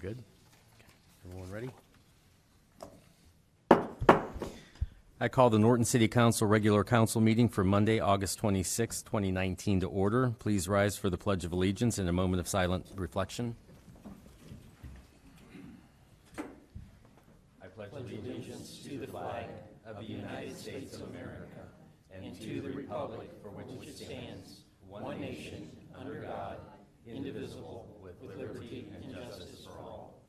good? Everyone ready? I call the Norton City Council regular council meeting for Monday, August 26, 2019 to order. Please rise for the Pledge of Allegiance and a moment of silent reflection. I pledge allegiance to the flag of the United States of America and to the republic for which it stands, one nation, under God, indivisible, with liberty and justice for all.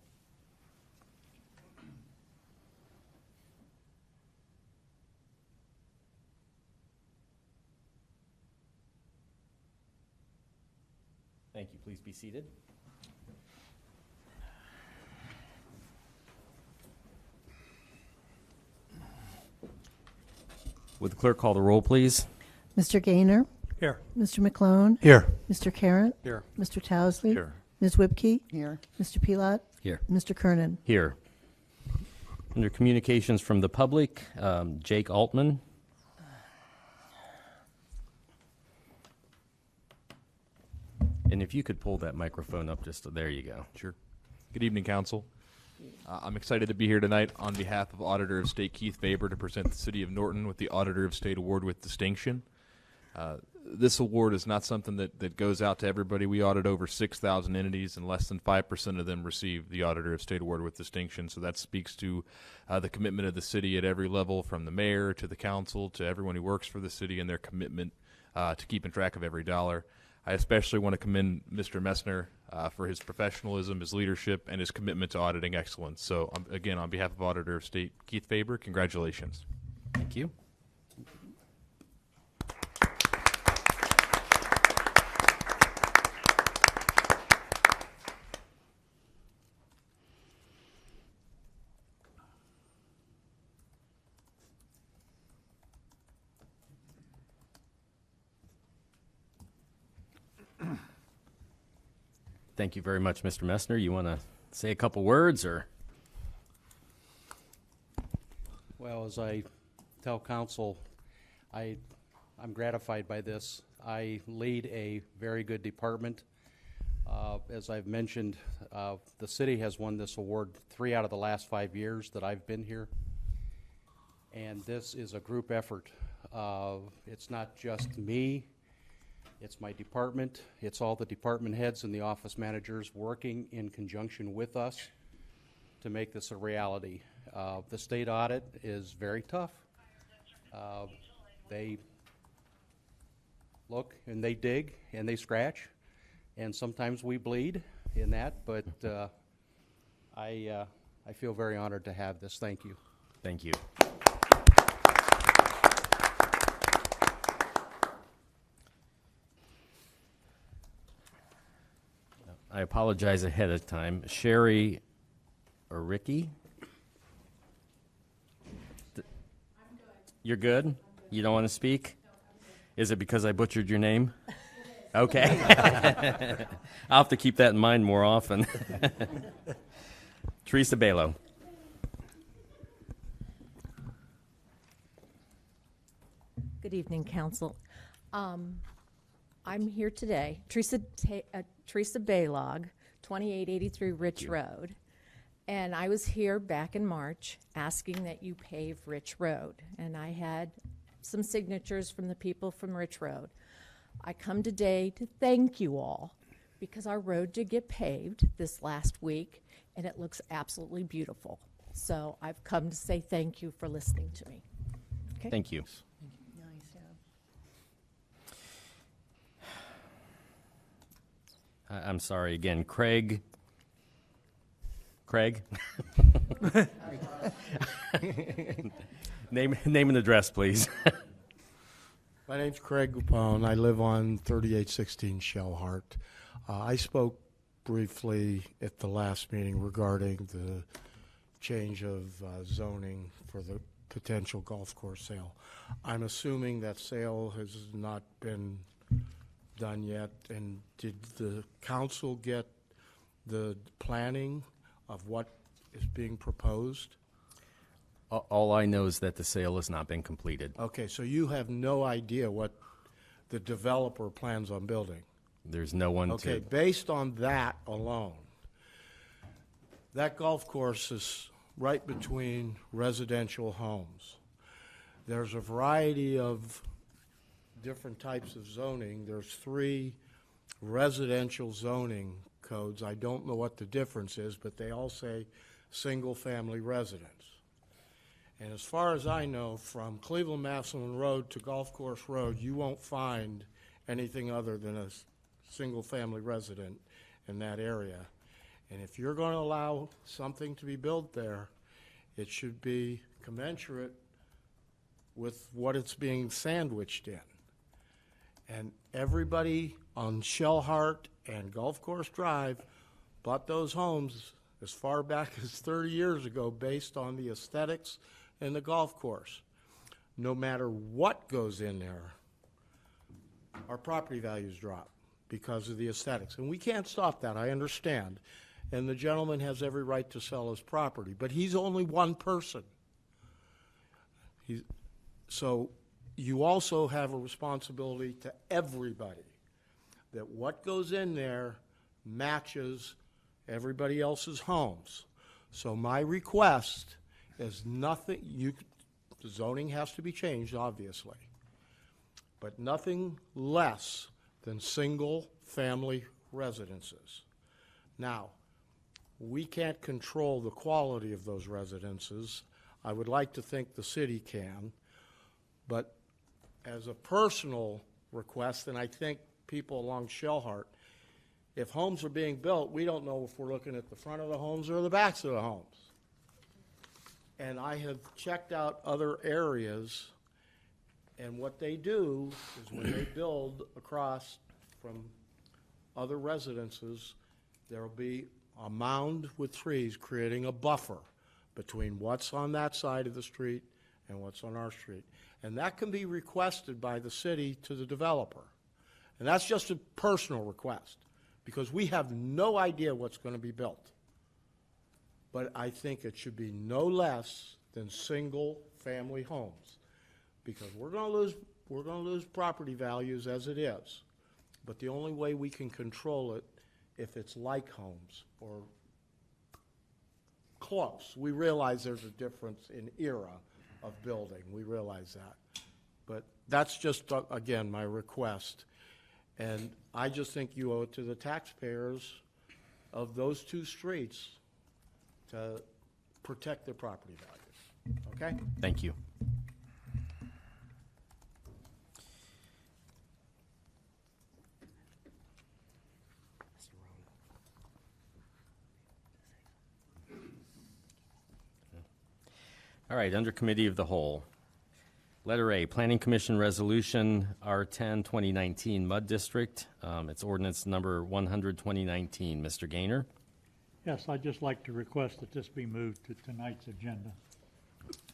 Thank you. Please be seated. Would the clerk call the roll, please? Mr. Gaynor? Here. Mr. McClone? Here. Mr. Carrot? Here. Mr. Towsley? Here. Ms. Whipke? Here. Mr. Pilot? Here. Mr. Kernan? Here. Under communications from the public, Jake Altman. And if you could pull that microphone up there you go. Sure. Good evening, Council. I'm excited to be here tonight on behalf of Auditor of State Keith Faber to present the City of Norton with the Auditor of State Award with Distinction. This award is not something that goes out to everybody. We audit over 6,000 entities, and less than 5% of them receive the Auditor of State Award with Distinction. So that speaks to the commitment of the city at every level, from the mayor to the council to everyone who works for the city, and their commitment to keeping track of every dollar. I especially want to commend Mr. Messner for his professionalism, his leadership, and his commitment to auditing excellence. So, again, on behalf of Auditor of State Keith Faber, congratulations. Thank you. Thank you very much, Mr. Messner. You want to say a couple words, or? Well, as I tell council, I'm gratified by this. I lead a very good department. As I've mentioned, the city has won this award 3 out of the last 5 years that I've been here. And this is a group effort. It's not just me. It's my department. It's all the department heads and the office managers working in conjunction with us to make this a reality. The state audit is very tough. They look and they dig and they scratch, and sometimes we bleed in that, but I feel very honored to have this. Thank you. Thank you. I apologize ahead of time. Sherry or Ricky? I'm good. You're good? You don't want to speak? Is it because I butchered your name? Okay. I'll have to keep that in mind more often. Teresa Balo. Good evening, Council. I'm here today, Teresa Baylog, 2883 Rich Road, and I was here back in March asking that you pave Rich Road, and I had some signatures from the people from Rich Road. I come today to thank you all because our road did get paved this last week, and it looks absolutely beautiful. So I've come to say thank you for listening to me. Okay? Thank you. I'm sorry again, Craig. Name and address, please. My name's Craig Gupone. I live on 3816 Shellhart. I spoke briefly at the last meeting regarding the change of zoning for the potential golf course sale. I'm assuming that sale has not been done yet, and did the council get the planning of what is being proposed? All I know is that the sale has not been completed. Okay, so you have no idea what the developer plans on building? There's no one Okay, to. based on that alone, That golf course is right between residential homes. There's a variety of different types of zoning. There's 3 residential zoning codes. I don't know what the difference is, but they all say single-family residence. And as far as I know, from Cleveland Massillon Road to Golf Course Road, you won't find anything other than a single-family resident in that area. And if you're going to allow something to be built there, it should be commensurate with what it's being sandwiched in. And everybody on Shellhart and Golf Course Drive bought those homes as far back as 30 years ago based on the aesthetics and the golf course. No matter what goes in there, our property values drop because of the aesthetics. And we can't stop that, I understand. And the gentleman has every right to sell his property, but he's only one person. So you also have a responsibility to everybody that what goes in there matches everybody else's homes. So my request is nothing, the zoning has to be changed, obviously, but nothing less than single-family residences. Now, we can't control the quality of those residences. I would like to think the city can, but as a personal request, and I think people along Shellhart, if homes are being built, we don't know if we're looking at the front of the homes or the backs of the homes. And I have checked out other areas, and what they do is when they build across from other residences, there'll be a mound with trees creating a buffer between what's on that side of the street and what's on our street. And that can be requested by the city to the developer. And that's just a personal request, because we have no idea what's going to be built. But I think it should be no less than single-family homes, because we're going to lose property values as it is. But the only way we can control it if it's like homes or close. We realize there's a difference in era of building. We realize that. But that's just, again, my request. And I just think you owe it to the taxpayers of those 2 streets to protect their property values. Okay? Thank you. All right, under Committee of the Whole. Letter A, Planning Commission Resolution R10 2019 Mud District. It's ordinance number 100 2019. Mr. Gaynor? Yes, I'd just like to request that this be moved to tonight's agenda.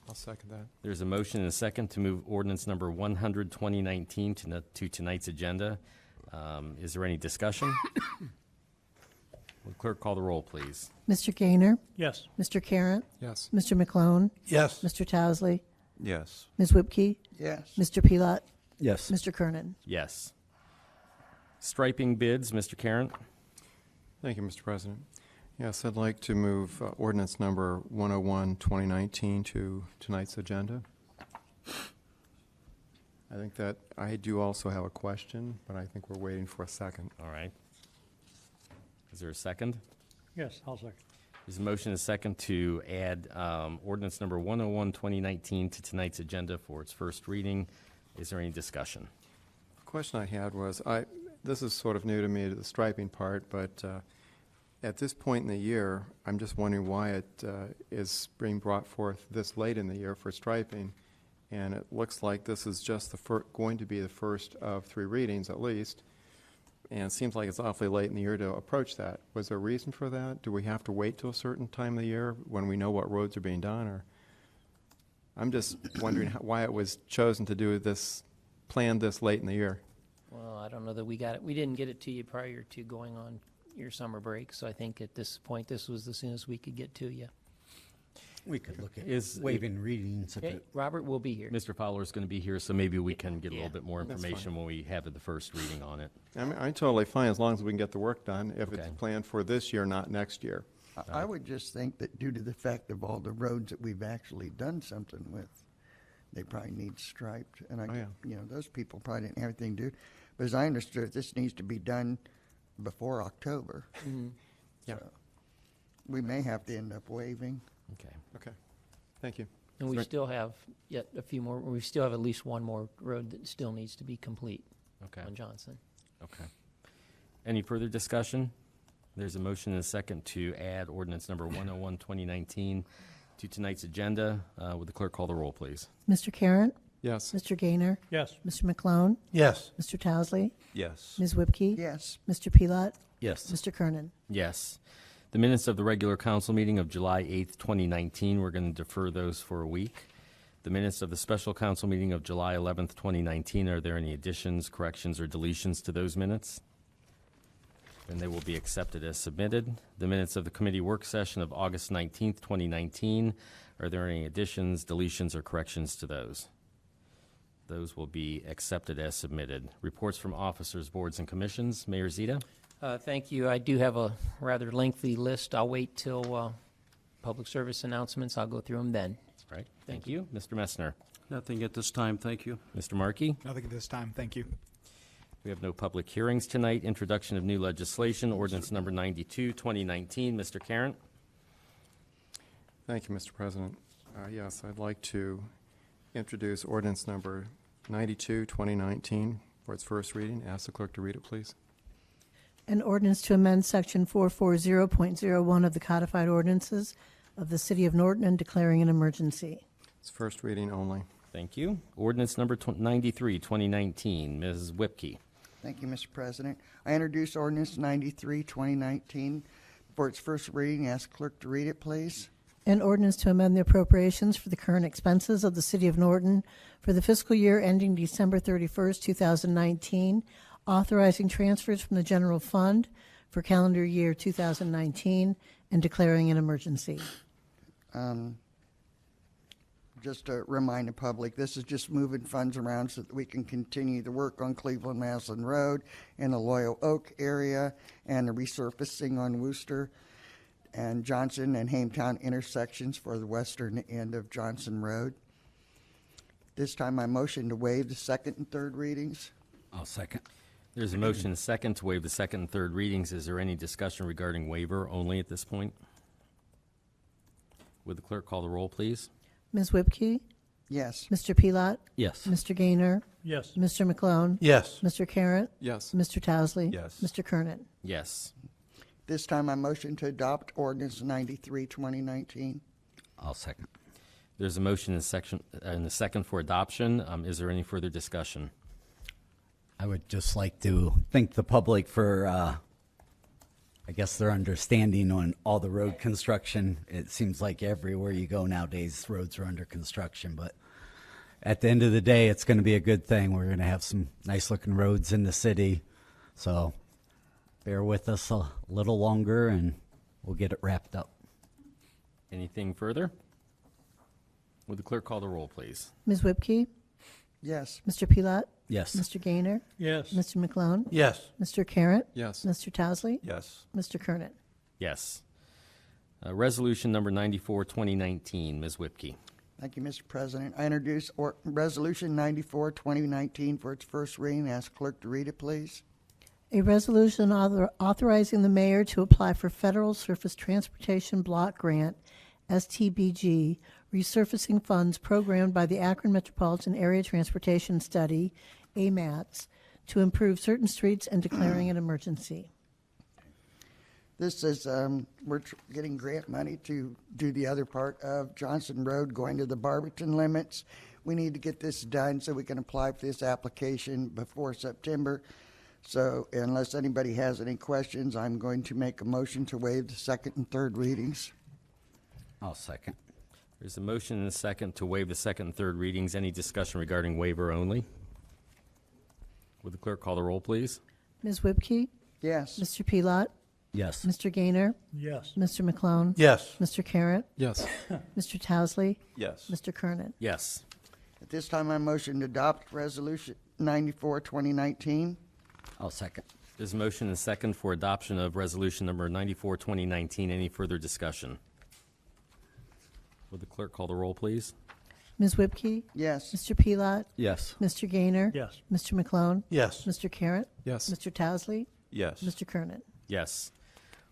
I'll second that. There's a motion and a second to move ordinance number 100 2019 to tonight's agenda. Is there any discussion? Will clerk call the roll, please? Mr. Gaynor? Yes. Mr. Carratt? Yes. Mr. McClone? Yes. Mr. Towsley? Yes. Ms. Whipke? Yes. Mr. Pelot? Yes. Mr. Kernan? Yes. Striping bids, Mr. Karen? Thank you, Mr. President. Yes, I'd like to move ordinance number 101, 2019 to tonight's agenda. I think that I do also have a question, but I think we're waiting for a second. All right. Is there a second? Yes, I'll second. There's a motion and a second to add ordinance number 101, 2019 to tonight's agenda for its first reading. Is there any discussion? The question I had was, this is sort of new to me, the striping part, but at this point in the year, I'm just wondering why it is being brought forth this late in the year for striping. And it looks like this is just going to be the first of 3 readings at least. And it seems like it's awfully late in the year to approach that. Was there a reason for that? Do we have to wait till a certain time of the year when we know what roads are being done? Or I'm just wondering why it was chosen to do this, planned this late in the year. Well, I don't know that we got it. We didn't get it to you prior to going on your summer break, so I think at this point, this was the soonest we could get to you. We could look at Is- waiving readings if Okay, it, Robert will be here. Mr. Fowler's going to be here, so maybe we can get a Yeah, little bit more that's information when we have the first reading on it. I mean, I'm totally fine as long as we can get the work done if it's Okay. planned for this year, not next year. I would just think that due to the fact of all the roads that we've actually done something with, they probably need striped. And those people probably didn't have anything to do. But as I understood it, this needs to be done before October. Yeah. So we may have to end up waiving. Okay. Okay. Thank you. And we still have yet a few more, we still have at least one more road that still needs to be complete Okay. on Johnson. Okay. Any further discussion? There's a motion and a second to add ordinance number 101, 2019 to tonight's agenda. Would the clerk call the roll, please? Mr. Carratt? Yes. Mr. Gaynor? Yes. Mr. McClone? Yes. Mr. Towsley? Yes. Ms. Whipke? Yes. Mr. Pelot? Yes. Mr. Kernan? Yes. The minutes of the regular council meeting of July 8th, 2019, we're going to defer those for a week. The minutes of the special council meeting of July 11th, 2019, are there any additions, corrections, or deletions to those minutes? Then they will be accepted as submitted. The minutes of the committee work session of August 19th, 2019, are there any additions, deletions, or corrections to those? Those will be accepted as submitted. Reports from officers, boards, and commissions. Mayor Zita? Thank you. I do have a rather lengthy list. I'll wait till public service announcements. I'll go through them then. All right. Thank you. Mr. Messner? Nothing at this time, thank you. Mr. Markey? Nothing at this time. Thank you. We have no public hearings tonight. Introduction of new legislation, ordinance number 92, 2019. Mr. Carratt? Thank you, Mr. President. Yes, I'd like to introduce ordinance number 92, 2019 for its first reading. Ask the clerk to read it, please. An ordinance to amend Section 440.01 of the codified ordinances of the City of Norton and declaring an emergency. It's first reading only. Thank you. Ordinance number 93, 2019. Ms. Whipke? Thank you, Mr. President. I introduce ordinance 93, 2019 for its first reading. Ask clerk to read it, please. An ordinance to amend the appropriations for the current expenses of the City of Norton for the fiscal year ending December 31st, 2019, authorizing transfers from the general fund for calendar year 2019 and declaring an emergency. Just to remind the public, this is just moving funds around so that we can continue the work on Cleveland-Maslin Road in the Loyal Oak area and the resurfacing on Wooster and Johnson and Hametown intersections for the western end of Johnson Road. This time I motion to waive the second and third readings. I'll second. There's a motion and a second to waive the second and third readings. Is there any discussion regarding waiver only at this point? Would the clerk call the roll, please? Ms. Whipke? Yes. Mr. Pelot? Yes. Mr. Gaynor? Yes. Mr. McClone? Yes. Mr. Carratt? Yes. Mr. Towsley? Yes. Mr. Kernan? Yes. This time I motion to adopt ordinance 93, 2019. I'll second. There's a motion and a second for adoption. Is there any further discussion? I would just like to thank the public for, I guess, their understanding on all the road construction. It seems like everywhere you go nowadays, roads are under construction. But at the end of the day, it's going to be a good thing. We're going to have some nice-looking roads in the city. So bear with us a little longer, and we'll get it wrapped up. Anything further? Would the clerk call the roll, please? Ms. Whipke? Yes. Mr. Pelot? Yes. Mr. Gaynor? Yes. Mr. McClone? Yes. Mr. Carratt? Yes. Mr. Towsley? Yes. Mr. Kernan? Yes. Resolution number 94, 2019. Ms. Whipke? Thank you, Mr. President. I introduce resolution 94, 2019 for its first reading. Ask clerk to read it, please. A resolution authorizing the mayor to apply for Federal Surface Transportation Block Grant, STBG, resurfacing funds programmed by the Akron Metropolitan Area Transportation Study, AMATS, to improve certain streets and declaring an emergency. This is, we're getting grant money to do the other part of Johnson Road going to the Barberton limits. We need to get this done so we can apply for this application before September. So unless anybody has any questions, I'm going to make a motion to waive the second and third readings. I'll second. There's a motion and a second to waive the second and third readings. Any discussion regarding waiver only? Would the clerk call the roll, please? Ms. Whipke? Yes. Mr. Pelot? Yes. Mr. Gaynor? Yes. Mr. McClone? Yes. Mr. Carratt? Yes. Mr. Towsley? Yes. Mr. Kernan? Yes. At this time, I motion to adopt resolution 94, 2019. I'll second. There's a motion and a second for adoption of resolution number 94, 2019. Any further discussion? Would the clerk call the roll, please? Ms. Whipke? Yes. Mr. Pelot? Yes. Mr. Gaynor? Yes. Mr. McClone? Yes. Mr. Carratt? Yes. Mr. Towesley? Yes. Mr. Kernan? Yes.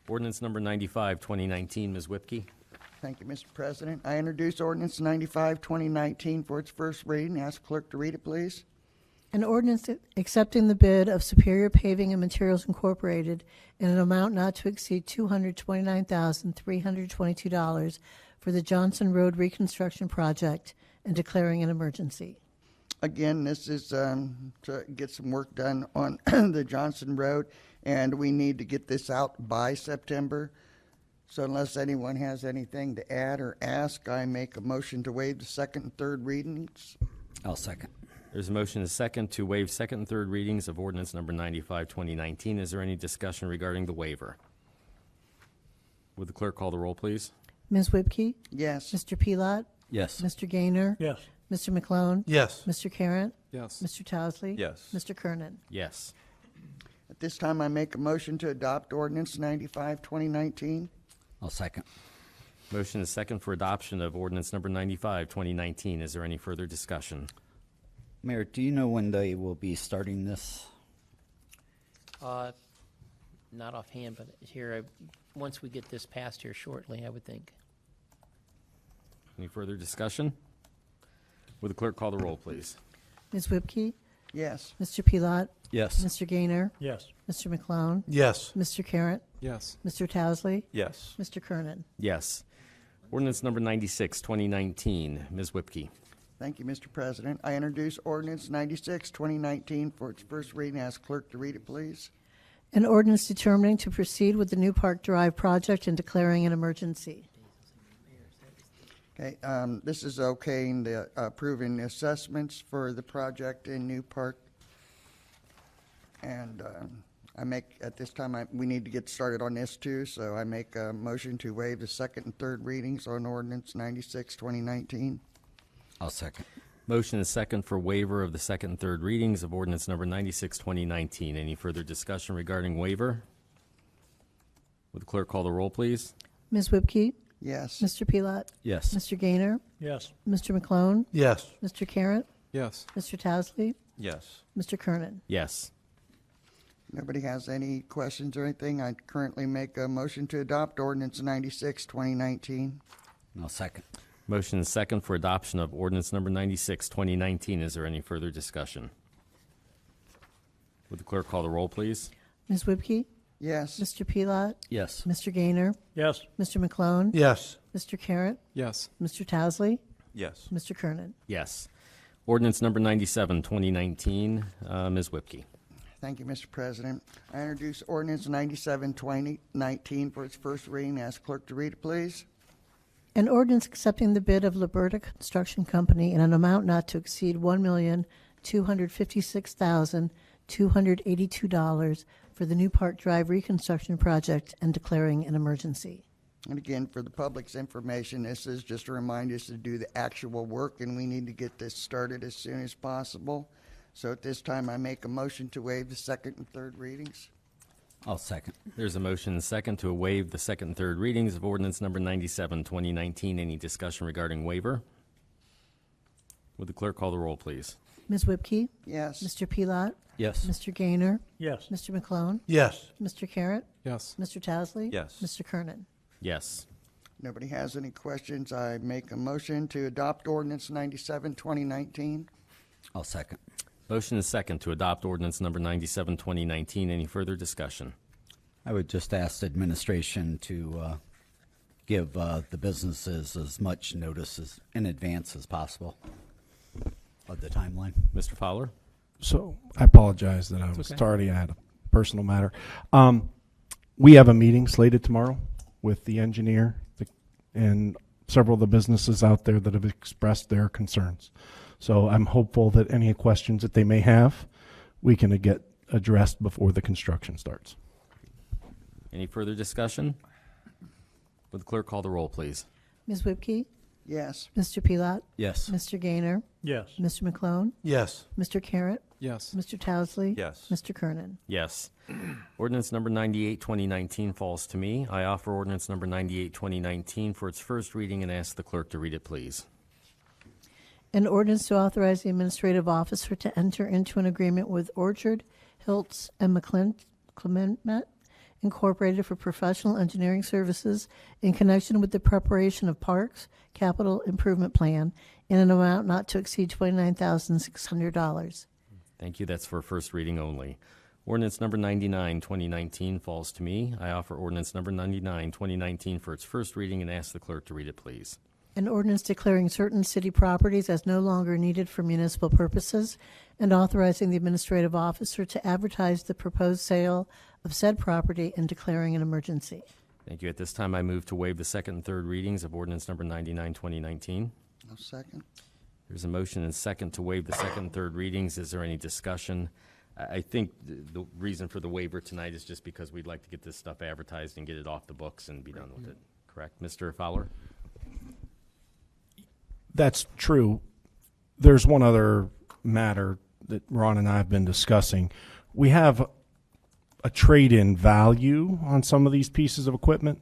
Ordinance number 95, 2019. Ms. Whipke? Thank you, Mr. President. I introduce ordinance 95, 2019 for its first reading. Ask clerk to read it, please. An ordinance accepting the bid of Superior Paving and Materials Incorporated in an amount not to exceed $229,322 for the Johnson Road Reconstruction Project and declaring an emergency. Again, this is to get some work done on the Johnson Road, and we need to get this out by September. So unless anyone has anything to add or ask, I make a motion to waive the second and third readings. I'll second. There's a motion and a second to waive second and third readings of ordinance number 95, 2019. Is there any discussion regarding the waiver? Would the clerk call the roll, please? Ms. Whipke? Yes. Mr. Pelot? Yes. Mr. Gaynor? Yes. Mr. McClone? Yes. Mr. Carratt? Yes. Mr. Towesley? Yes. Mr. Kernan? Yes. At this time, I make a motion to adopt ordinance 95, 2019. I'll second. Motion is second for adoption of ordinance number 95, 2019. Is there any further discussion? Mayor, do you know when they will be starting this? Not offhand, but here, once we get this passed here shortly, I would think. Any further discussion? Would the clerk call the roll, please? Ms. Whipke? Yes. Mr. Pelot? Yes. Mr. Gaynor? Yes. Mr. McClone? Yes. Mr. Carratt? Yes. Mr. Towesley? Yes. Mr. Kernan? Yes. Ordinance number 96, 2019. Ms. Whipke? Thank you, Mr. President. I introduce ordinance 96, 2019 for its first reading. Ask clerk to read it, please. An ordinance determining to proceed with the New Park Drive project and declaring an emergency. Okay, this is okaying the approving the assessments for the project in New Park. And I make, at this time, we need to get started on this too, so I make a motion to waive the second and third readings on ordinance 96, 2019. I'll second. Motion is second for waiver of the second and third readings of ordinance number 96, 2019. Any further discussion regarding waiver? Would the clerk call the roll, please? Ms. Whipke? Yes. Mr. Pelot? Yes. Mr. Gaynor? Yes. Mr. McClone? Yes. Mr. Carratt? Yes. Mr. Towesley? Yes. Mr. Kernan? Yes. Nobody has any questions or anything? I currently make a motion to adopt ordinance 96, 2019. I'll second. Motion is second for adoption of ordinance number 96, 2019. Is there any further discussion? Would the clerk call the roll, please? Ms. Whipke? Yes. Mr. Pelot? Yes. Mr. Gaynor? Yes. Mr. McClone? Yes. Mr. Carratt? Yes. Mr. Towesley? Yes. Mr. Kernan? Yes. Ordinance number 97, 2019. Ms. Whipke? Thank you, Mr. President. I introduce ordinance 97, 2019 for its first reading. Ask clerk to read it, please. An ordinance accepting the bid of Liberta Construction Company in an amount not to exceed $1,256,282 for the New Park Drive reconstruction project and declaring an emergency. And again, for the public's information, this is just a reminder us to do the actual work, and we need to get this started as soon as possible. So at this time, I make a motion to waive the second and third readings. I'll second. There's a motion and second to waive the second and third readings of ordinance number 97, 2019. Any discussion regarding waiver? Would the clerk call the roll, please? Ms. Whipke? Yes. Mr. Pelot? Yes. Mr. Gaynor? Yes. Mr. McClone? Yes. Mr. Carratt? Yes. Mr. Towesley? Yes. Mr. Kernan? Yes. Nobody has any questions. I make a motion to adopt ordinance 97, 2019. I'll second. Motion is second to adopt ordinance number 97, 2019. Any further discussion? I would just ask administration to give the businesses as much notice in advance as possible of the timeline. Mr. Fowler? So I apologize that I was tardy. I had a personal matter. We have a meeting slated tomorrow with the engineer and several of the businesses out there that have expressed their concerns. So I'm hopeful that any questions that they may have, we can get addressed before the construction starts. Any further discussion? Would the clerk call the roll, please? Ms. Whipke? Yes. Mr. Pelot? Yes. Mr. Gaynor? Yes. Mr. McClone? Yes. Mr. Carratt? Yes. Mr. Towesley? Yes. Mr. Kernan? Yes. Ordinance number 98, 2019 falls to me. I offer ordinance number 98, 2019 for its first reading and ask the clerk to read it, please. An ordinance to authorize the administrative officer to enter into an agreement with Orchard, Hiltz, and Clement Incorporated for professional engineering services in connection with the preparation of Parks Capital Improvement Plan in an amount not to exceed $29,600. Thank you. That's for first reading only. Ordinance number 99, 2019 falls to me. I offer ordinance number 99, 2019 for its first reading and ask the clerk to read it, please. An ordinance declaring certain city properties as no longer needed for municipal purposes and authorizing the administrative officer to advertise the proposed sale of said property and declaring an emergency. Thank you. At this time, I move to waive the second and third readings of ordinance number 99, 2019. I'll second. There's a motion and second to waive the second and third readings. Is there any discussion? I think the reason for the waiver tonight is just because we'd like to get this stuff advertised and get it off the books and be done with it. Correct? Mr. Fowler? That's true. There's one other matter that Ron and I have been discussing. We have a trade-in value on some of these pieces of equipment.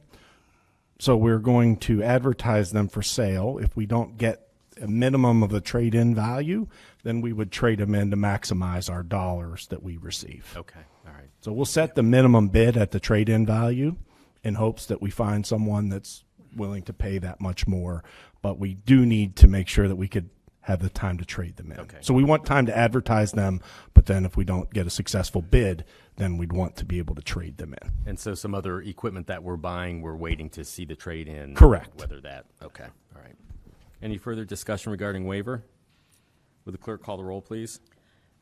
So we're going to advertise them for sale. If we don't get a minimum of the trade-in value, then we would trade them in to maximize our dollars that we receive. Okay. All right. So we'll set the minimum bid at the trade-in value in hopes that we find someone that's willing to pay that much more. But we do need to make sure that we could have the time to trade them in. Okay. So we want time to advertise them, but then if we don't get a successful bid, then we'd want to be able to trade them in. And so some other equipment that we're buying, we're waiting to see the trade in. Correct. Whether that, okay, all right. Any further discussion regarding waiver? Would the clerk call the roll, please?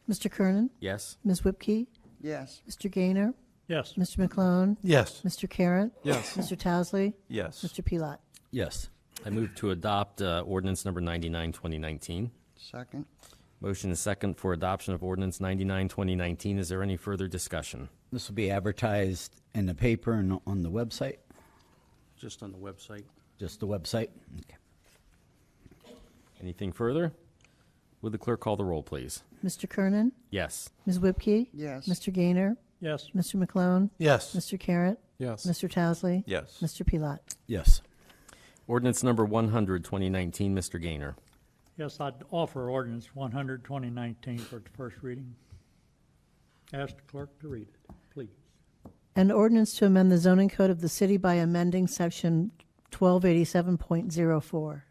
Mr. Kernan? Yes? Ms. Whipke? Yes. Mr. Gaynor? Yes. Mr. McClone? Yes. Mr. Carratt? Yes. Mr. Towesley? Yes. Mr. Pelot? Yes. I move to adopt ordinance number 99, 2019. Second. Motion is second for adoption of ordinance 99, 2019. Is there any further discussion? This will be advertised in the paper and on the website? Just on the website. Just the website? Okay. Anything further? Would the clerk call the roll, please? Mr. Kernan? Yes. Ms. Whipke? Yes. Mr. Gaynor? Yes. Mr. McClone? Yes. Mr. Carratt? Yes. Mr. Towesley? Yes. Mr. Pelot? Yes. Ordinance number 100, 2019. Mr. Gaynor. Yes, I'd offer ordinance 100, 2019 for its first reading. Ask the clerk to read it, please. An ordinance to amend the zoning code of the city by amending section 1287.04.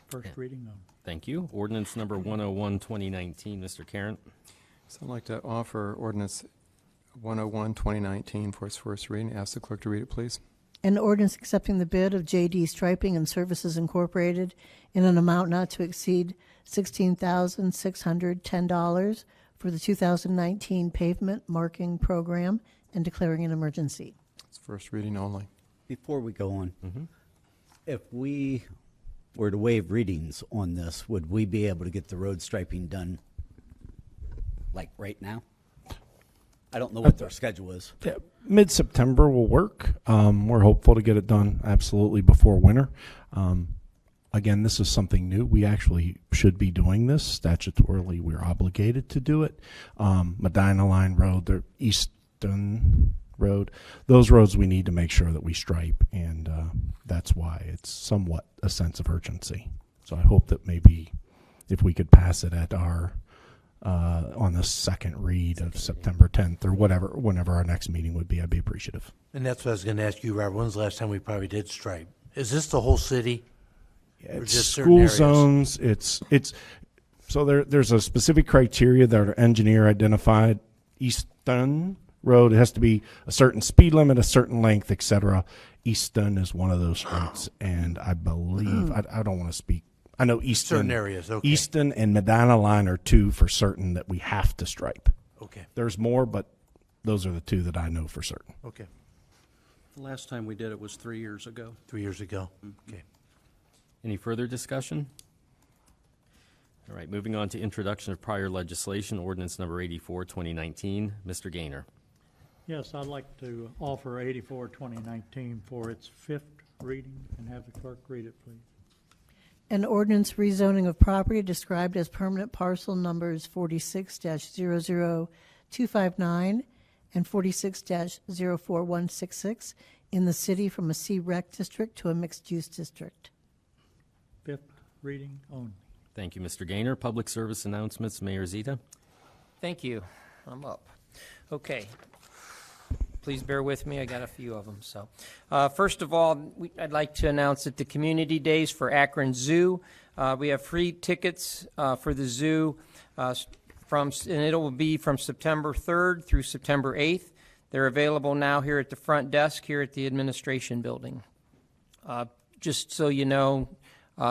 First reading only. Thank you. Ordinance number 101, 2019. Mr. Carratt. So I'd like to offer ordinance 101, 2019 for its first reading. Ask the clerk to read it, please. An ordinance accepting the bid of J.D. Striping and Services Incorporated in an amount not to exceed $16,610 for the 2019 pavement marking program and declaring an emergency. It's first reading only. Before we go on, if we were to waive readings on this, would we be able to get the road striping done like right now? I don't know what their schedule is. Yeah, mid-September will work. We're hopeful to get it done absolutely before winter. Again, this is something new. We actually should be doing this. Statutorily, we're obligated to do it. Medina Line Road, the Easton Road, those roads we need to make sure that we stripe, and that's why it's somewhat a sense of urgency. So I hope that maybe if we could pass it at our on the second read of September 10th or whenever our next meeting would be, I'd be appreciative. And that's what I was going to ask you, Robert. When's the last time we probably did stripe? Is this the whole city? Or It's just certain school areas? zones. It's so there's a specific criteria that our engineer identified. Easton Road, it has to be a certain speed limit, a certain length, etc. Easton is one of those streets, and I believe I don't want to speak. I know Easton. Certain areas, okay. Easton and Medina Line are two for certain that we have to stripe. Okay. There's more, but those are the two that I know for certain. Okay. The last time we did it was 3 years ago. 3 years ago. Okay. Any further discussion? All right, moving on to introduction of prior legislation, ordinance number 84, 2019. Mr. Gaynor. Yes, I'd like to offer 84, 2019 for its fifth reading, and have the clerk read it, please. An ordinance rezoning of property described as permanent parcel numbers 46-00259 and 46-04166 in the city from a C-REC district to a mixed-use district. Fifth reading only. Thank you, Mr. Gaynor. Public service announcements, Mayor Zita. Thank you. I'm up. Okay. Please bear with me. I got a few of them. So, first of all, I'd like to announce that the Community Days for Akron Zoo, we have free tickets for the zoo and it will be from September 3rd through September 8th. They're available now here at the front desk here at the administration building. Just so you know,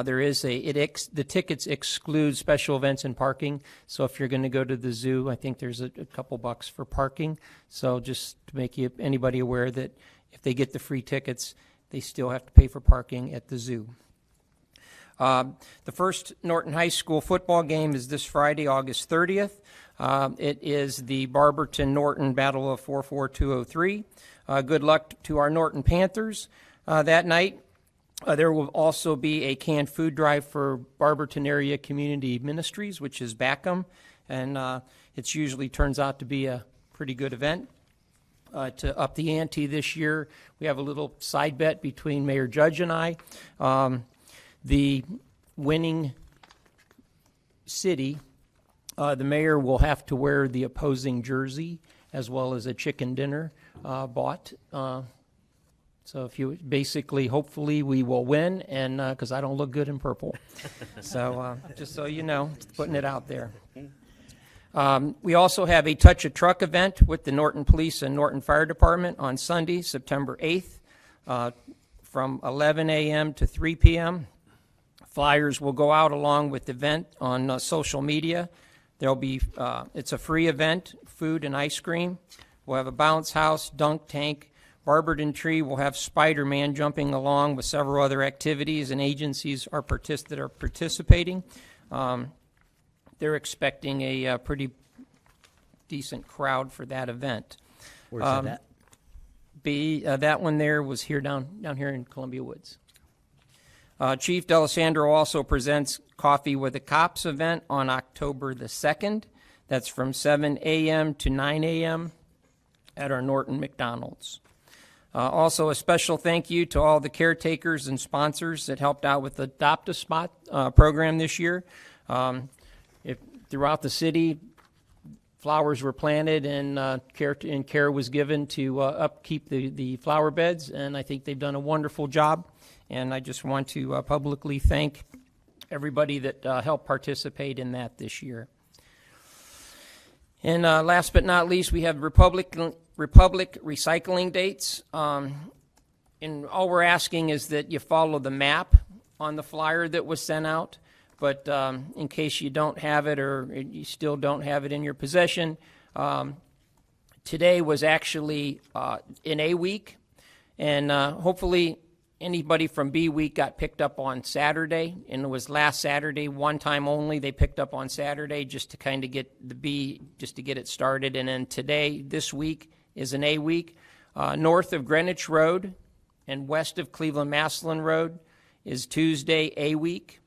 there is the tickets exclude special events and parking. So if you're going to go to the zoo, I think there's a couple bucks for parking. So just to make anybody aware that if they get the free tickets, they still have to pay for parking at the zoo. The first Norton High School football game is this Friday, August 30th. It is the Barberton-Norton Battle of 44203. Good luck to our Norton Panthers that night. There will also be a canned food drive for Barberton Area Community Ministries, which is Backham, and it usually turns out to be a pretty good event. To up the ante this year, we have a little side bet between Mayor Judge and I. The winning city, the mayor will have to wear the opposing jersey as well as a chicken dinner bought. So if you basically, hopefully we will win, and because I don't look good in purple. So just so you know, putting it out there. We also have a Touch a Truck event with the Norton Police and Norton Fire Department on Sunday, September 8th, from 11 a.m. to 3 p.m. Flyers will go out along with the event on social media. There'll be, it's a free event, food and ice cream. We'll have a bounce house, dunk tank. Barberton Tree will have Spider-Man jumping along with several other activities and agencies that are participating. They're expecting a pretty decent crowd for that event. Where's that at? That one there was here down here in Columbia Woods. Chief D'Alessandro also presents Coffee with the Cops event on October the 2nd. That's from 7 a.m. to 9 a.m. at our Norton McDonald's. Also, a special thank you to all the caretakers and sponsors that helped out with the Adopt a Spot program this year. Throughout the city, flowers were planted and care was given to upkeep the flower beds, and I think they've done a wonderful job. And I just want to publicly thank everybody that helped participate in that this year. And last but not least, we have Republic recycling dates. And all we're asking is that you follow the map on the flyer that was sent out. But in case you don't have it or you still don't have it in your possession, today was actually in A week. And hopefully anybody from B week got picked up on Saturday. And it was last Saturday, one time only. They picked up on Saturday just to kind of get the B, just to get it started. And then today, this week, is an A week. North of Greenwich Road and west of Cleveland-Massillon Road is Tuesday, A week.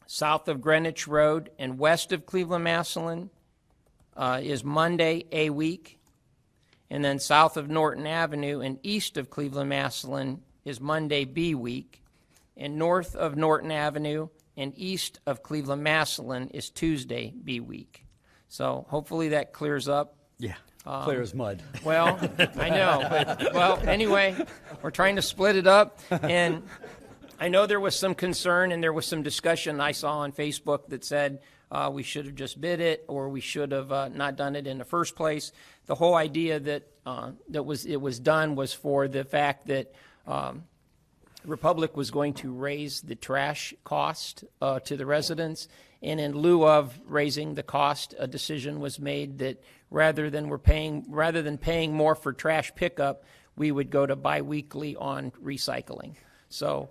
South of Greenwich Road and west of Cleveland-Massillon is Monday, A week. And then south of Norton Avenue and east of Cleveland-Massillon is Monday, B week. And north of Norton Avenue and east of Cleveland-Massillon is Tuesday, B week. So hopefully that clears up. Yeah. Clear as mud. Well, I know. But, well, anyway, we're trying to split it up. And I know there was some concern and there was some discussion I saw on Facebook that said we should have just bid it or we should have not done it in the first place. The whole idea that it was done was for the fact that Republic was going to raise the trash cost to the residents. And in lieu of raising the cost, a decision was made that rather than paying more for trash pickup, we would go to biweekly on recycling. So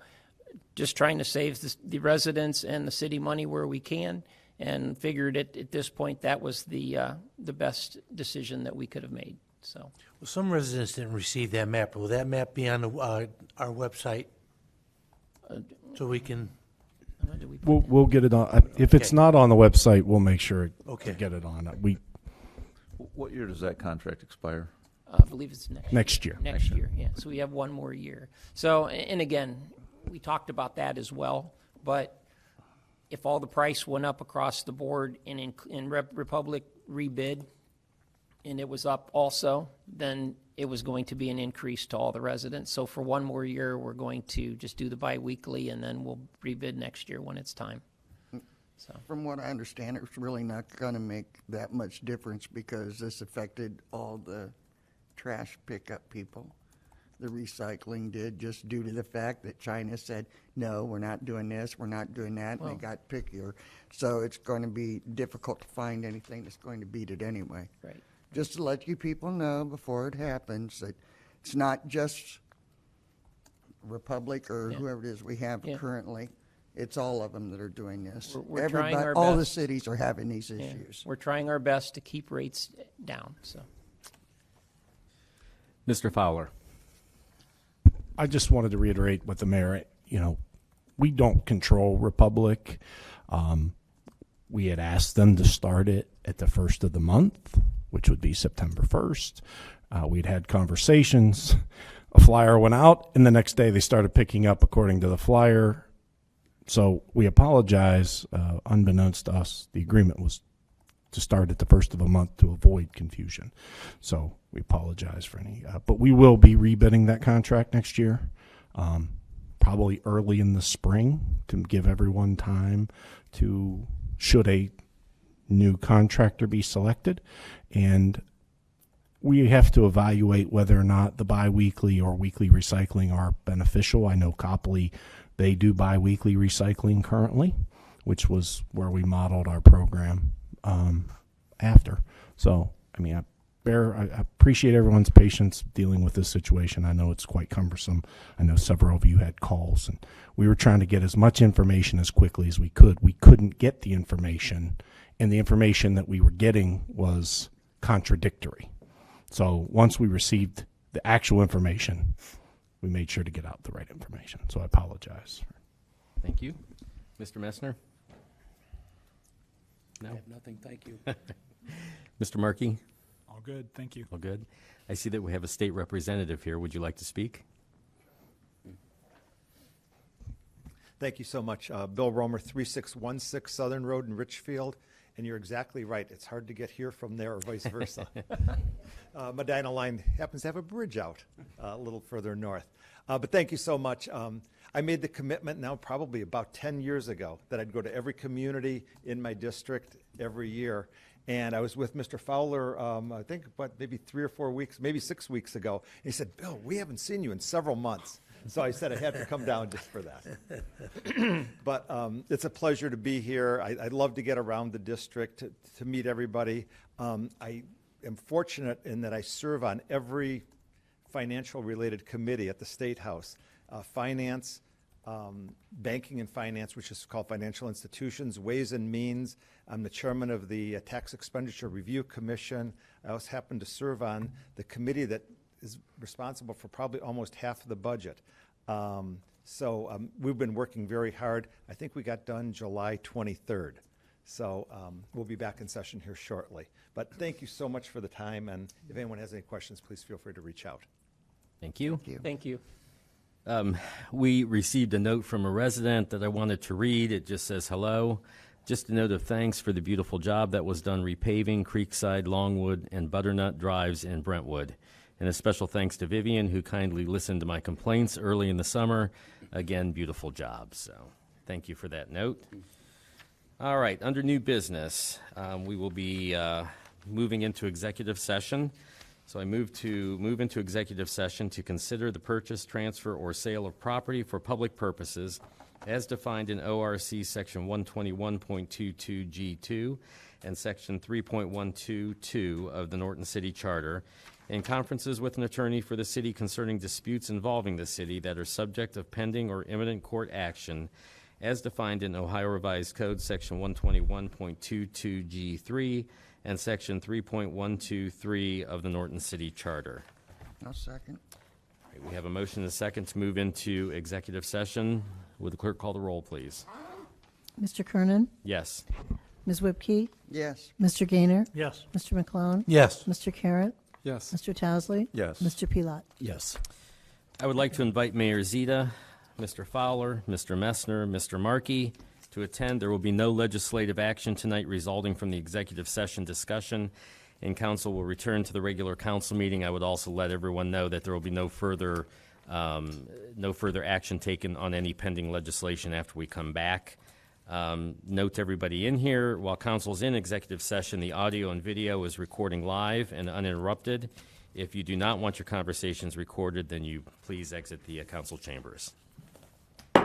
just trying to save the residents and the city money where we can, and figured at this point that was the best decision that we could have made. So. Well, some residents didn't receive that map. Will that map be on our website So we can, do we put We'll get it on. If it's Okay. not on the website, we'll make sure Okay. to get it on. What year does that contract expire? I believe it's Next year. Next year, yeah. So we have one more year. So, and again, we talked about that as well. But if all the price went up across the board and in Republic rebid, and it was up also, then it was going to be an increase to all the residents. So for one more year, we're going to just do the biweekly, and then we'll rebid next year when it's time. So. From what I understand, it's really not going to make that much difference because this affected all the trash pickup people. The recycling did, just due to the fact that China said, no, we're not doing this, we're not doing that, and they got pickier. So it's going to be difficult to find anything that's going to beat it anyway. Right. Just to let you people know before it happens that it's not just Republic or whoever it is we have currently. It's all of them that are doing this. We're trying our all best. the cities are having these issues. We're trying our best to keep rates down, so. Mr. Fowler. I just wanted to reiterate what the mayor, we don't control Republic. We had asked them to start it at the first of the month, which would be September 1st. We'd had conversations. A flyer went out, and the next day they started picking up according to the flyer. So we apologize. Unbeknownst to us, the agreement was to start at the first of the month to avoid confusion. So we apologize for any, but we will be rebidding that contract next year, probably early in the spring to give everyone time to, should a new contractor be selected. And we have to evaluate whether or not the biweekly or weekly recycling are beneficial. I know Copley, they do biweekly recycling currently, which was where we modeled our program after. So, I appreciate everyone's patience dealing with this situation. I know it's quite cumbersome. I know several of you had calls, and we were trying to get as much information as quickly as we could. We couldn't get the information, and the information that we were getting was contradictory. So once we received the actual information, we made sure to get out the right information. So I apologize. Thank you. Mr. Messner? No? I have nothing, thank you. Mr. Markey? All good, thank you. All good. I see that we have a state representative here. Would you like to speak? Thank you so much. Bill Romer, 3616 Southern Road in Richfield. And you're exactly right. It's hard to get here from there or vice versa. Medina Line happens to have a bridge out a little further north. But thank you so much. I made the commitment now probably about 10 years ago that I'd go to every community in my district every year. And I was with Mr. Fowler, I think, maybe 3 or 4 weeks, maybe 6 weeks ago. And he said, Bill, we haven't seen you in several months. So I said I had to come down just for that. But it's a pleasure to be here. I'd love to get around the district to meet everybody. I am fortunate in that I serve on every financial-related committee at the State House. Finance, banking and finance, which is called Financial Institutions, Ways and Means. I'm the chairman of the Tax Expenditure Review Commission. I also happen to serve on the committee that is responsible for probably almost half of the budget. So we've been working very hard. I think we got done July 23rd. So we'll be back in session here shortly. But thank you so much for the time, and if anyone has any questions, please feel free to reach out. Thank you. Thank you. We received a note from a resident that I wanted to read. It just says, hello. Just a note of thanks for the beautiful job that was done repaving Creekside, Longwood, and Butternut Drives in Brentwood. And a special thanks to Vivian, who kindly listened to my complaints early in the summer. Again, beautiful job. So thank you for that note. All right, under new business, we will be moving into executive session. So I move into executive session to consider the purchase, transfer, or sale of property for public purposes as defined in ORC Section 121.22G2 and Section 3.122 of the Norton City Charter, in conferences with an attorney for the city concerning disputes involving the city that are subject of pending or imminent court action, as defined in Ohio Revised Code Section 121.22G3 and Section 3.123 of the Norton City Charter. I'll second. All right, we have a motion and a second to move into executive session. Would the clerk call the roll, please? Mr. Kernan? Yes. Ms. Whipke? Yes. Mr. Gaynor? Yes. Mr. McClone? Yes. Mr. Carratt? Yes. Mr. Towesley? Yes. Mr. Pelot? Yes. I would like to invite Mayor Zita, Mr. Fowler, Mr. Messner, Mr. Markey to attend. There will be no legislative action tonight resulting from the executive session discussion, and council will return to the regular council meeting. I would also let everyone know that there will be no further action taken on any pending legislation after we come back. Note to everybody in here, while council's in executive session, the audio and video is recording live and uninterrupted. If you do not want your conversations recorded, then you please exit the council chambers. I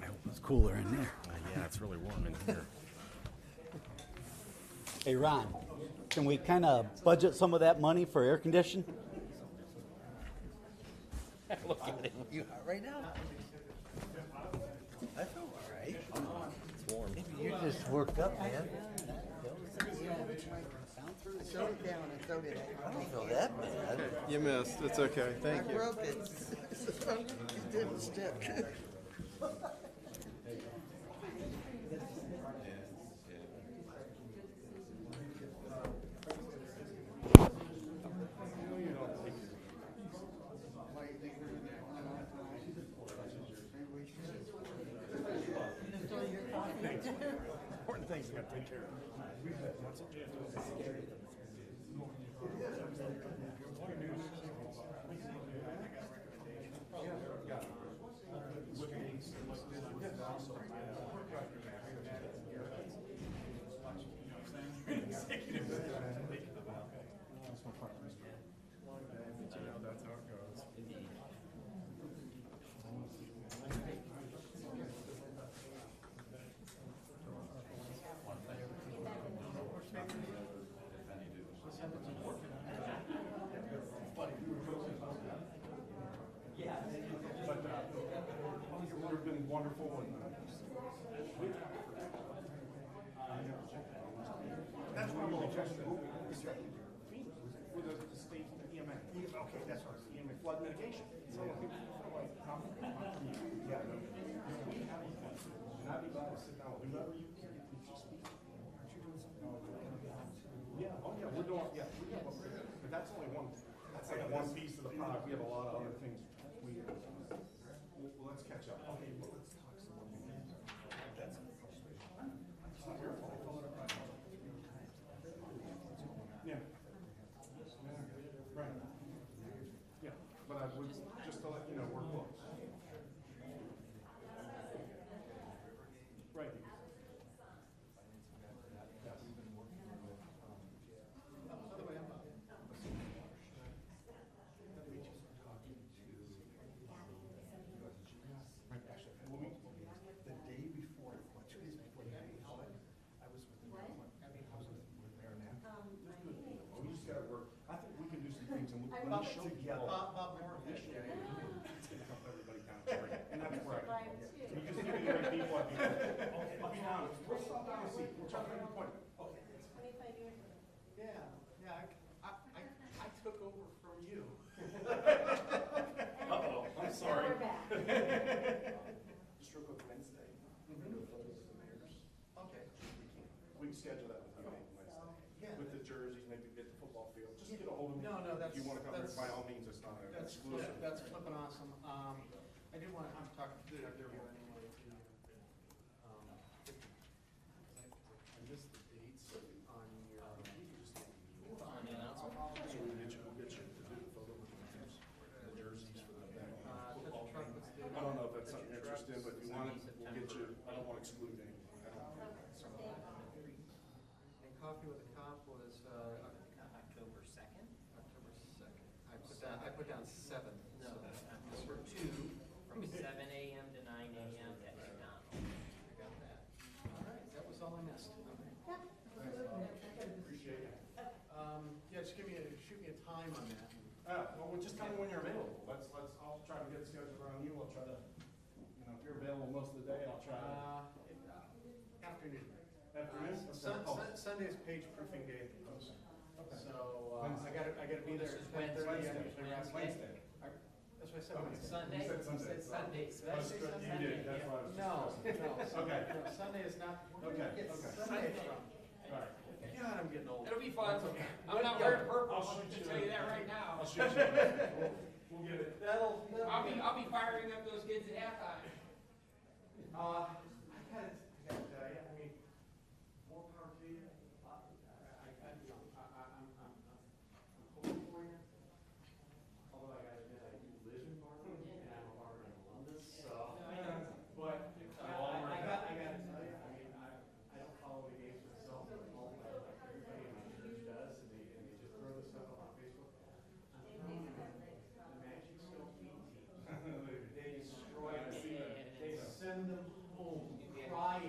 hope it's cooler in there. Yeah, it's really warm in here. Hey, Ron, can we kind of budget some of that money for air conditioning? Look at him. You hot right now? I feel all right. It's warm. Maybe you're just worked up, man. I showed it down, I showed it. I don't feel that bad. You missed. It's okay. Thank I you. broke it. It didn't stick. Important things we got to take care of. You've been wonderful. That's what I'm going to check. With the state EMA. Okay, that's right. EMA flood mitigation. So people feel like, yeah, and I'd be glad to sit down with whoever you can. Yeah, oh yeah, we're doing, yeah, but that's only one, that's like one piece of the pie. We have a lot of other things. Well, let's catch up. Okay, well, let's talk some more. That's it's not your fault. Yeah. Right. Yeah, but I would, just to let you know, we're close. Right. The day before, 2 days before the meeting, I was with the mayor. I was with Mayor Knapp. We just gotta work. I think we can do some things and we show together. Bob Moore. We show it's gonna help everybody down there. And that's where you just give me the right people. I'll be honest. We're still down to see. We're talking about the point. Okay. 25 years. Yeah. I took over from you. Uh-oh. I'm sorry. Just real quick, Wednesday. We're going to do photos of the mayors. Okay. We can schedule that with you on Wednesday. Yeah. With the jerseys, maybe get the football field. Just get a hold of me. No, that's. If you want to come there, by all means, it's not an exclusive. That's flipping awesome. I do want to, I'm talking to everyone anyway. I missed the dates on your. On the announcement. So we'll get you to do the photo with the mayors. The jerseys for the football game. I don't know if that's something you're interested in, but if you want it, we'll get you. I don't want to exclude anyone. And Coffee with a Cop was, October 2nd? October 2nd. I put down 7th. No, So for 2. from 7 a.m. to 9 a.m. at McDonald's. I got that. All right, that was all I missed. Appreciate it. Yeah, just shoot me a time on that. Well, just tell me when you're available. I'll try to get it scheduled around you. I'll try to, if you're available most of the day, I'll try to. Sunday's page proofing day at the post. So, I gotta be there at 10:30. I'm usually around Wednesday. That's what I said. Wednesday. Sunday? You said Sunday. You said Sunday. Did I say Sunday? You did, that's why I was just. Okay. No, Sunday is not, where did I get Sunday from? All right. God, I'm getting old. It'll be fun. Okay. I'm not wearing purple, I'll tell you that right now. I'll shoot you. We'll get it. I'll be firing up those kids at halftime. I gotta tell you, I mean, more power to you. I'm hoping for you. Although I gotta admit, I do live in Barber, and I'm a Barber in Columbus, so. But, I gotta tell you, I mean, I don't follow the games myself, but like everybody in my church does, and they just throw this stuff up on Facebook. I'm telling you, the Magic Stone Feed team, they destroy them. They send them home crying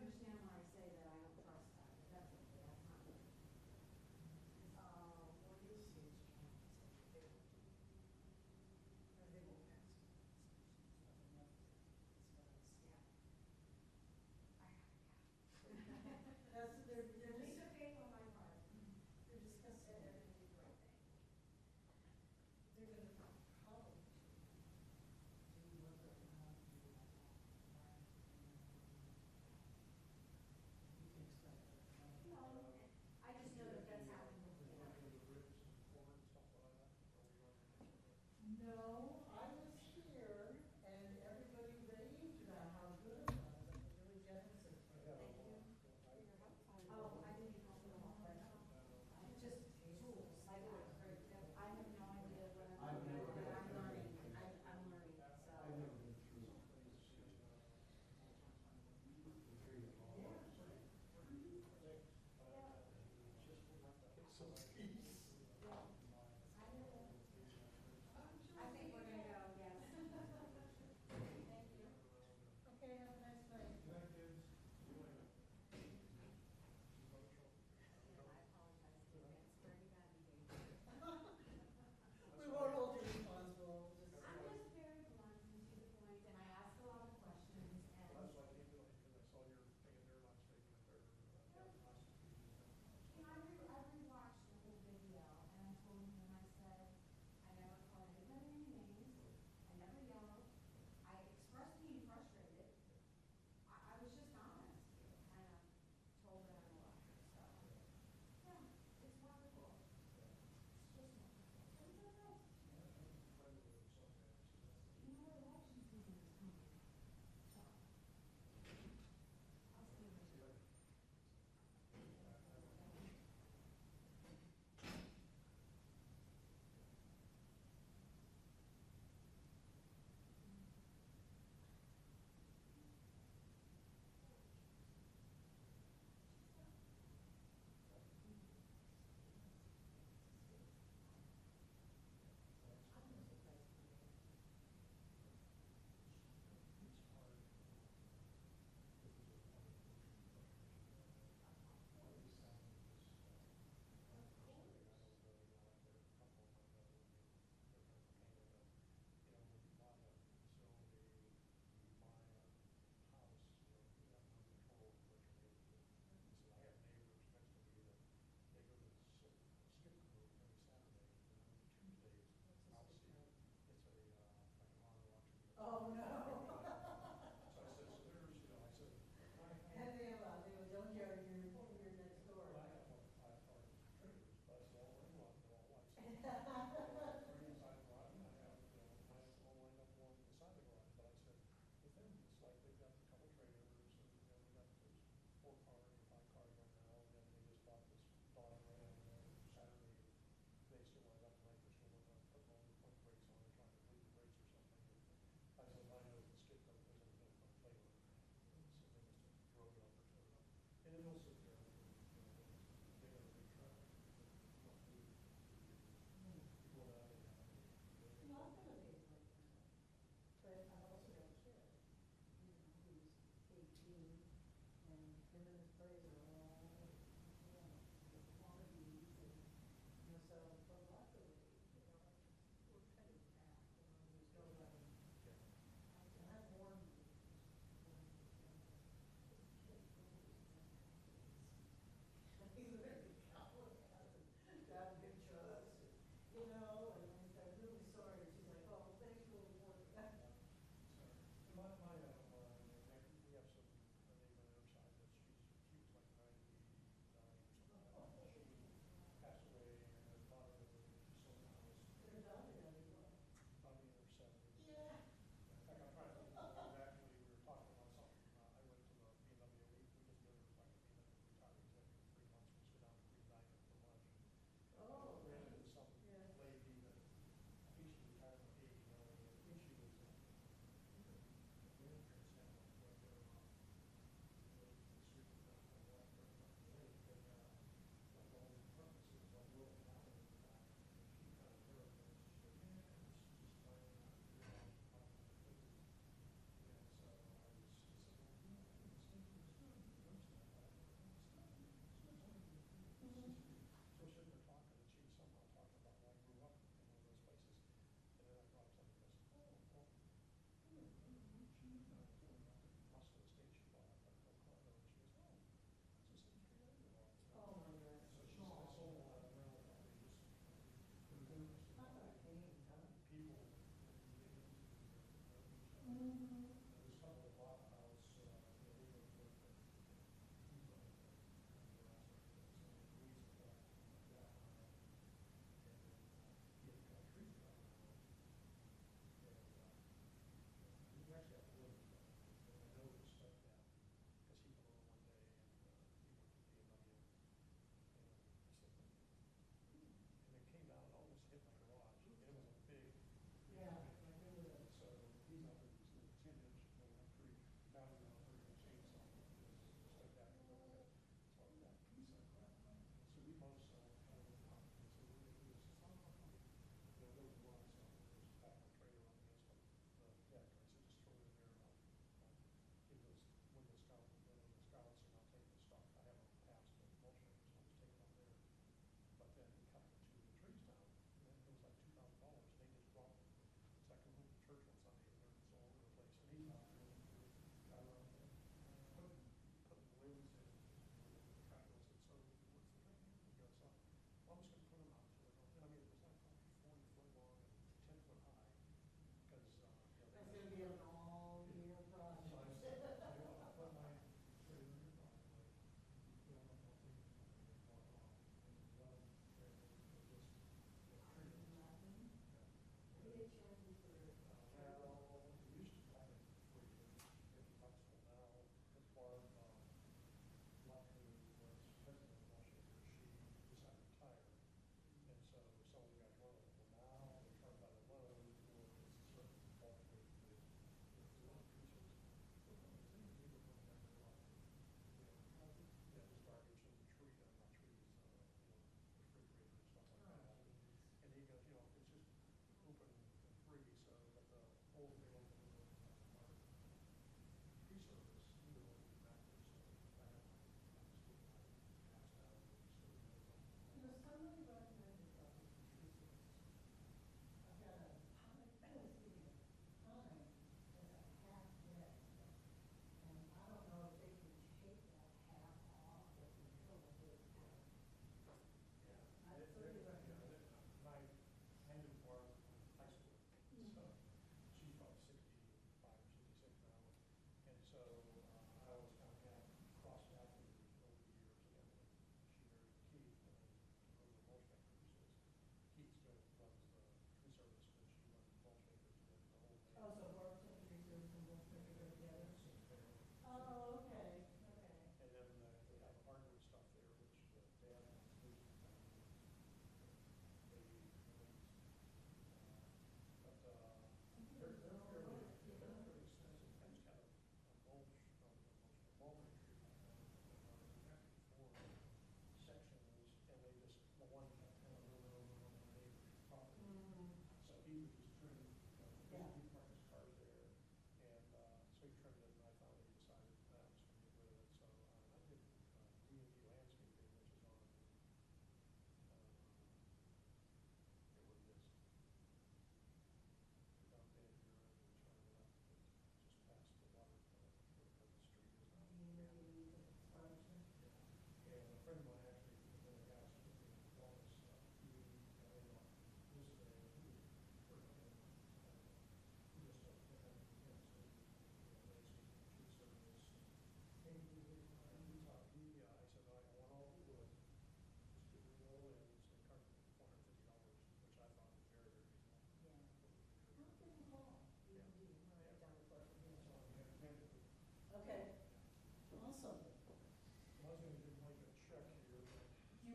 understand when I say that I don't trust that, but that's okay, that's not me. What is his That's, they're just okay on my part. They're just gonna say everything's the right thing. They're gonna follow.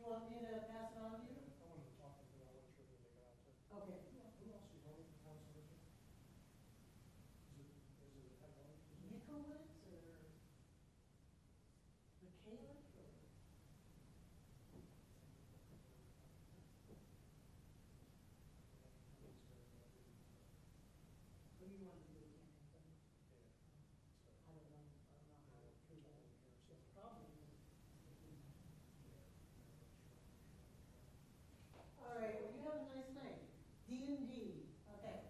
want me to pass it on to you? Okay. Nicolets or Michaela or? What do you want to do? I don't know. I don't know how to do that. It's probably. All right, well, you have a nice night. D&D, okay.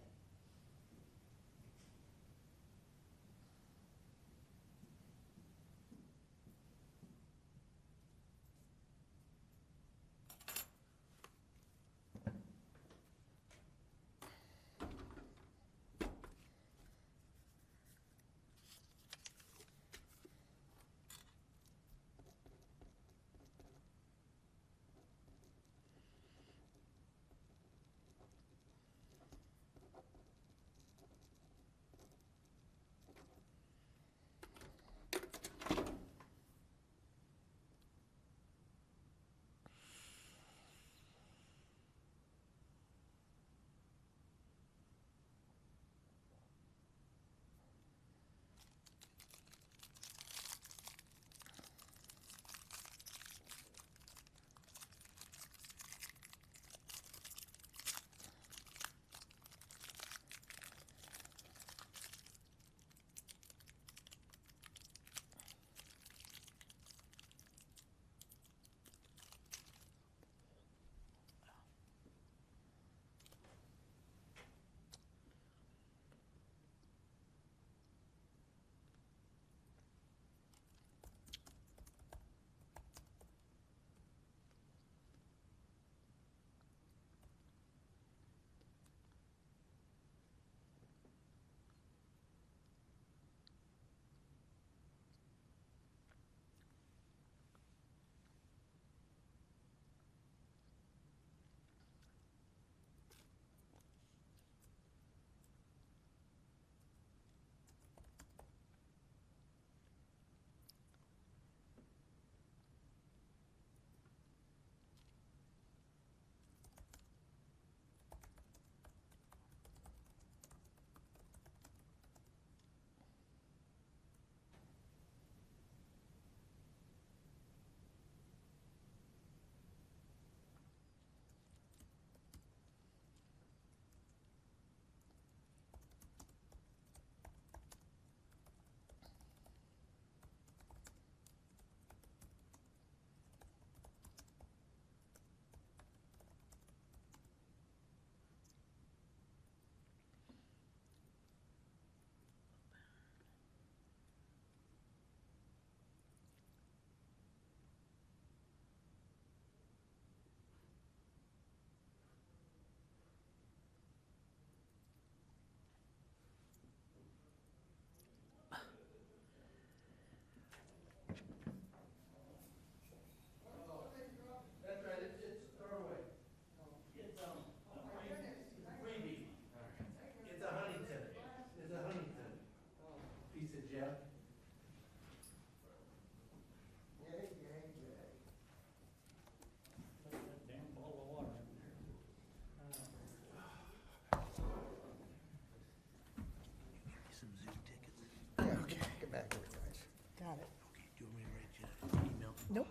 Nope,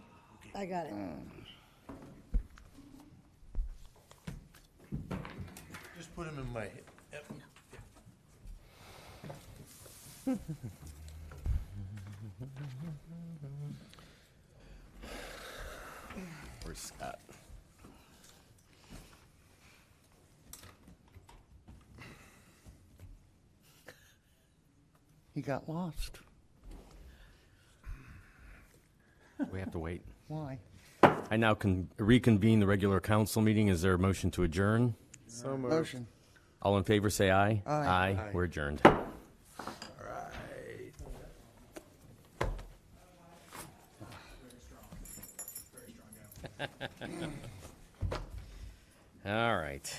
I got it. Just put them in my, Where's Scott? He got lost. We have to wait. Why? I now can reconvene the regular council meeting. Is there a motion to adjourn? So moved. Motion. All in favor, say aye. Aye. Aye. We're adjourned. All right.